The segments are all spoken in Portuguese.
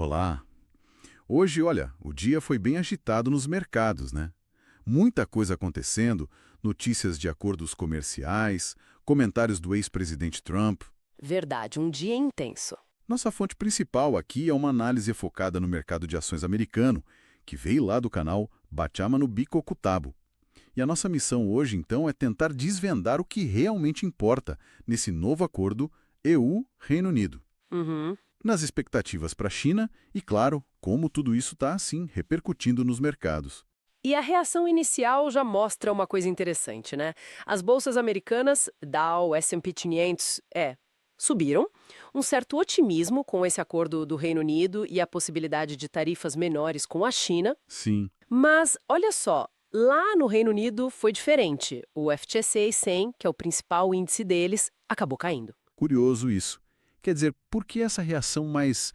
Olá. Hoje, olha, o dia foi bem agitado nos mercados, né? Muita coisa acontecendo, notícias de acordos comerciais, comentários do ex-presidente Trump. Verdade, um dia intenso. Nossa fonte principal aqui é uma análise focada no mercado de ações americano, que veio lá do canal Bachama no Bico Cutabo. E a nossa missão hoje, então, é tentar desvendar o que realmente importa nesse novo acordo EU-Reino Unido. Uhum. Nas expectativas para a China e, claro, como tudo isso está, assim, repercutindo nos mercados. E a reação inicial já mostra uma coisa interessante, né? As bolsas americanas, Dow, S&P 500, subiram. Um certo otimismo com esse acordo do Reino Unido e a possibilidade de tarifas menores com a China. Sim, Mas, olha só, lá no Reino Unido foi diferente. O FTSE 100, que é o principal índice deles, acabou caindo. curioso isso. Quer dizer, por que essa reação mais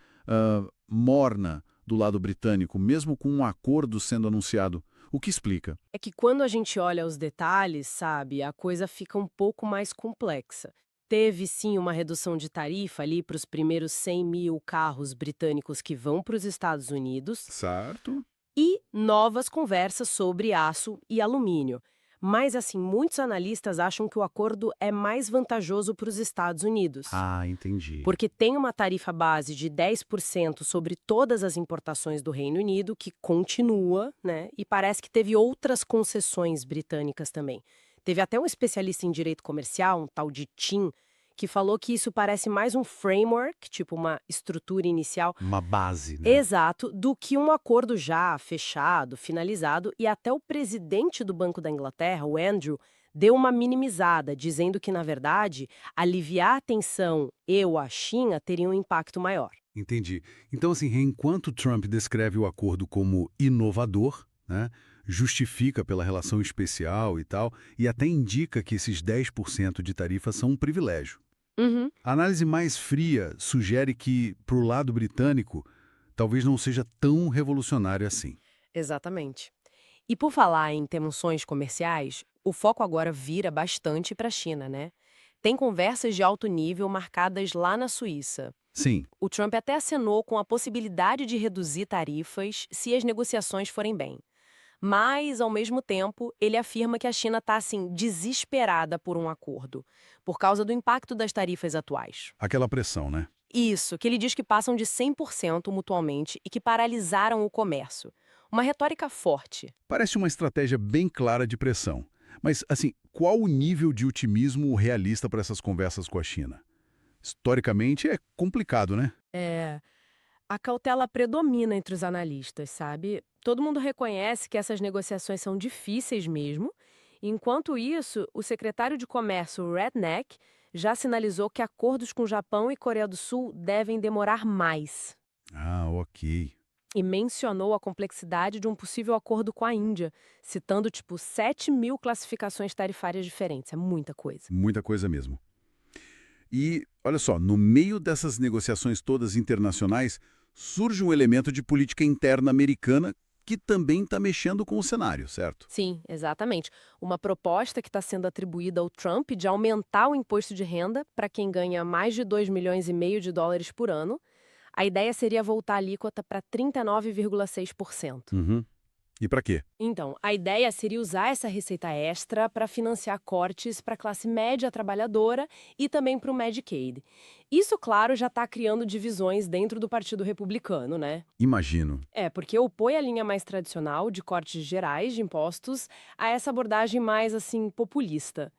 morna do lado britânico, mesmo com um acordo sendo anunciado? O que explica? É que quando a gente olha os detalhes, sabe, a coisa fica um pouco mais complexa. Teve sim uma redução de tarifa ali para os primeiros 100 mil carros britânicos que vão para os Estados Unidos Certo? e novas conversas sobre aço e alumínio. Mas, assim, muitos analistas acham que o acordo é mais vantajoso para os Estados Unidos. Ah, entendi. Porque tem uma tarifa base de 10% sobre todas as importações do Reino Unido, que continua, né? E parece que teve outras concessões britânicas também. Teve até um especialista em direito comercial, um tal de Tim, que falou que isso parece mais um framework, tipo uma estrutura inicial, Uma base, né? exato, do que um acordo já fechado, finalizado, e até o presidente do Banco da Inglaterra, o Andrew, deu uma minimizada, dizendo que, na verdade, aliviar a tensão eu a China teria um impacto maior. Entendi. Então, assim, enquanto Trump descreve o acordo como inovador, né, justifica pela relação especial e tal, e até indica que esses 10% de tarifa são um privilégio. Uhum. A análise mais fria sugere que, para o lado britânico, talvez não seja tão revolucionário assim. Exatamente. E por falar em tensões comerciais, o foco agora vira bastante para a China, né? Tem conversas de alto nível marcadas lá na Suíça. Sim, O Trump até acenou com a possibilidade de reduzir tarifas se as negociações forem bem. Mas, ao mesmo tempo, ele afirma que a China está, assim, desesperada por um acordo, por causa do impacto das tarifas atuais. aquela pressão, né? Isso, que ele diz que passam de 100% mutualmente e que paralisaram o comércio. Uma retórica forte. Parece uma estratégia bem clara de pressão. Mas, assim, qual o nível de otimismo realista para essas conversas com a China? Historicamente é complicado, né? É, a cautela predomina entre os analistas, sabe? Todo mundo reconhece que essas negociações são difíceis mesmo. Enquanto isso, o secretário de Comércio, Redneck, já sinalizou que acordos com Japão e Coreia do Sul devem demorar mais. Ah, ok. E mencionou a complexidade de um possível acordo com a Índia, citando, tipo, 7 mil classificações tarifárias diferentes. É muita coisa. Muita coisa mesmo. E, olha só, no meio dessas negociações todas internacionais, surge um elemento de política interna americana que também está mexendo com o cenário, certo? Sim, exatamente. Uma proposta que está sendo atribuída ao Trump de aumentar o imposto de renda para quem ganha mais de 2,5 milhões de dólares por ano. A ideia seria voltar a alíquota para 39,6%. Uhum. E para quê? Então, a ideia seria usar essa receita extra para financiar cortes para a classe média trabalhadora e também para o Medicaid. Isso, claro, já está criando divisões dentro do Partido Republicano, né? Imagino. Porque opõe a linha mais tradicional de cortes gerais de impostos a essa abordagem mais, assim, populista.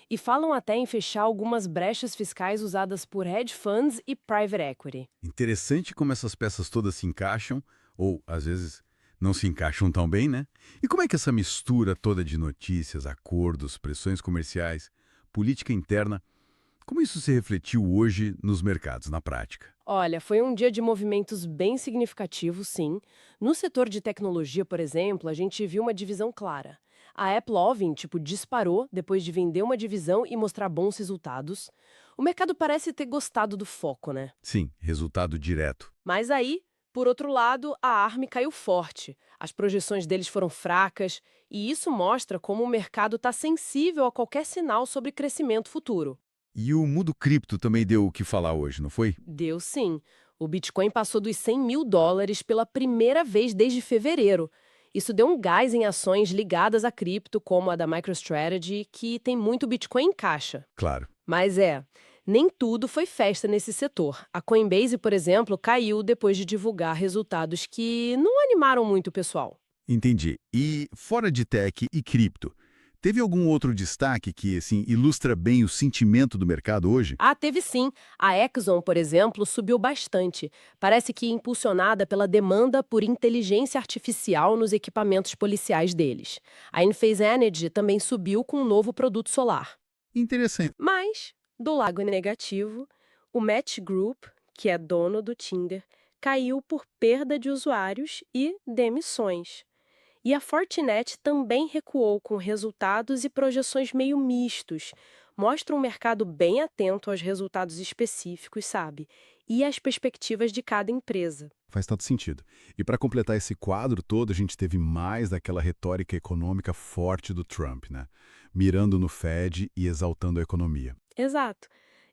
E falam até em fechar algumas brechas fiscais usadas por hedge funds e private equity. Interessante como essas peças todas se encaixam, ou às vezes não se encaixam tão bem, né? E como é que essa mistura toda de notícias, acordos, pressões comerciais, política interna, como isso se refletiu hoje nos mercados, na prática? Olha, foi um dia de movimentos bem significativos, sim. No setor de tecnologia, por exemplo, a gente viu uma divisão clara. A Apple Ovin, tipo, disparou depois de vender uma divisão e mostrar bons resultados. O mercado parece ter gostado do foco, né? Sim, resultado direto. Mas aí, por outro lado, a ARM caiu forte. As projeções deles foram fracas, e isso mostra como o mercado está sensível a qualquer sinal sobre crescimento futuro. E o mundo cripto também deu o que falar hoje, não foi? Deu sim. O Bitcoin passou dos US$ 100.000 pela primeira vez desde fevereiro. Isso deu um gás em ações ligadas à cripto, como a da MicroStrategy, que tem muito Bitcoin em caixa. Claro. Mas nem tudo foi festa nesse setor. A Coinbase, por exemplo, caiu depois de divulgar resultados que não animaram muito o pessoal. Entendi. E fora de tech e cripto, teve algum outro destaque que, assim, ilustra bem o sentimento do mercado hoje? Ah, teve sim. A Exxon, por exemplo, subiu bastante. Parece que impulsionada pela demanda por inteligência artificial nos equipamentos policiais deles. A Enphase Energy também subiu com um novo produto solar. Interessante. Mas, do lado negativo, o Match Group, que é dono do Tinder, caiu por perda de usuários e demissões. E a Fortinet também recuou com resultados e projeções meio mistos. Mostra um mercado bem atento aos resultados específicos, sabe? E às perspectivas de cada empresa. Faz todo sentido. E para completar esse quadro todo, a gente teve mais daquela retórica econômica forte do Trump, né? Mirando no Fed e exaltando a economia. Exato.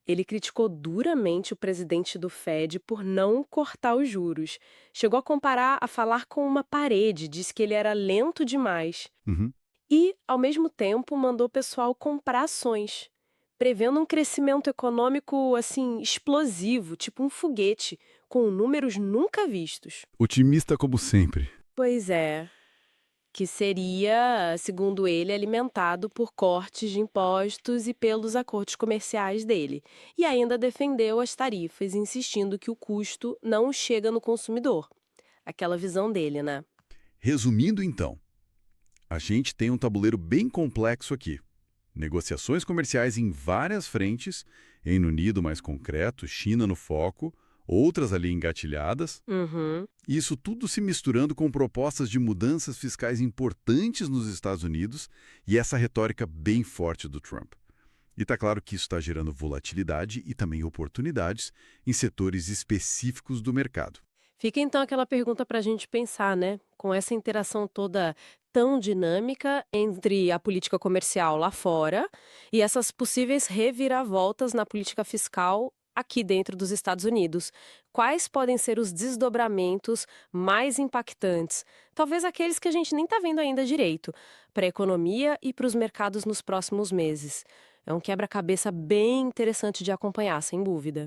Ele criticou duramente o presidente do Fed por não cortar os juros. Chegou a comparar a falar com uma parede, disse que ele era lento demais. Uhum. E, ao mesmo tempo, mandou o pessoal comprar ações, prevendo um crescimento econômico, assim, explosivo, tipo um foguete, com números nunca vistos. Otimista como sempre. Pois é. Que seria, segundo ele, alimentado por cortes de impostos e pelos acordos comerciais dele. E ainda defendeu as tarifas, insistindo que o custo não chega no consumidor. Aquela visão dele, né? Resumindo, então, a gente tem um tabuleiro bem complexo aqui. Negociações comerciais em várias frentes, Reino Unido mais concreto, China no foco, outras ali engatilhadas. Uhum. Isso tudo se misturando com propostas de mudanças fiscais importantes nos Estados Unidos e essa retórica bem forte do Trump. E está claro que isso está gerando volatilidade e também oportunidades em setores específicos do mercado. Fica então aquela pergunta para a gente pensar, né? Com essa interação toda tão dinâmica entre a política comercial lá fora e essas possíveis reviravoltas na política fiscal aqui dentro dos Estados Unidos. Quais podem ser os desdobramentos mais impactantes? Talvez aqueles que a gente nem está vendo ainda direito, para a economia e para os mercados nos próximos meses. É um quebra-cabeça bem interessante de acompanhar, sem dúvida.